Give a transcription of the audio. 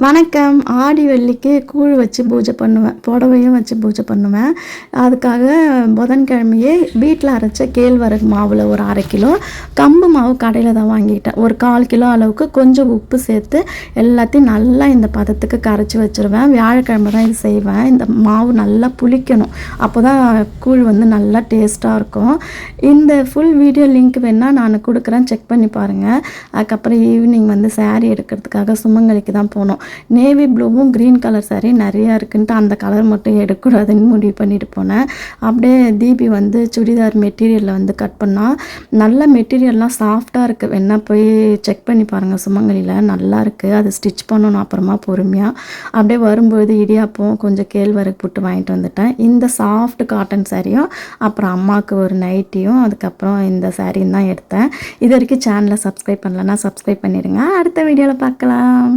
வணக்கம். ஆடி வெள்ளிக்கு கூழ் வச்சு பூஜை பண்ணுவேன், புடவையும் வச்சு பூஜை பண்ணுவேன். அதுக்காக புதன்கிழமையே வீட்டில் அரைச்ச கேழ்வரகு மாவில் ஒரு 1/2 கிலோ, கம்பு மாவு கடையில் தான் வாங்கிட்டேன். ஒரு 1/4 கிலோ அளவுக்கு கொஞ்சம் உப்பு சேர்த்து எல்லாத்தையும் நல்லா இந்த பதத்துக்கு கரைச்சி வச்சுருவேன். வியாழக்கிழமை தான் இது செய்வேன். இந்த மாவு நல்லா புளிக்கணும், அப்போ தான் கூழ் வந்து நல்லா டேஸ்ட்டாக இருக்கும். இந்த ஃபுல் வீடியோ லிங்க் வேணால் நான் கொடுக்குறேன், செக் பண்ணி பாருங்கள். அதுக்கப்புறம் ஈவினிங் வந்து சாரீ எடுக்கிறதுக்காக சுமங்கலிக்கு தான் போனோம். நேவி ப்ளூவும் க்ரீன் கலர் சாரீ நிறையா இருக்குன்ட்டு அந்த கலர் மட்டும் எடுக்கக்கூடாதுன்னு முடிவு பண்ணிட்டு போனேன். அப்படியே தீபி வந்து சுடிதார் மெட்டீரியலில் வந்து கட் பண்ணால் நல்ல மெட்டீரியல்லாம் சாஃப்டாக இருக்குது. வேணா போய் செக் பண்ணி பாருங்கள், சுமங்கலியில் நல்லா இருக்குது. அது ஸ்டிச் பண்ணணும் அப்புறமா பொறுமையாக. அப்படியே வரும்போது இடியாப்பம் கொஞ்சம் கேழ்வரகு புட்டு வாங்கிட்டு வந்துட்டேன். இந்த சாஃப்ட் காட்டன் சாரியும் அப்புறம் அம்மாவுக்கு ஒரு நைட்டியும் அதுக்கப்புறம் இந்த சாரியும் தான் எடுத்தேன். இது வரைக்கும் சேனலை சப்ஸ்கிரைப் பண்ணலன்னா சப்ஸ்கிரைப் பண்ணிடுங்க. அடுத்த வீடியோவில் பார்க்கலாம்.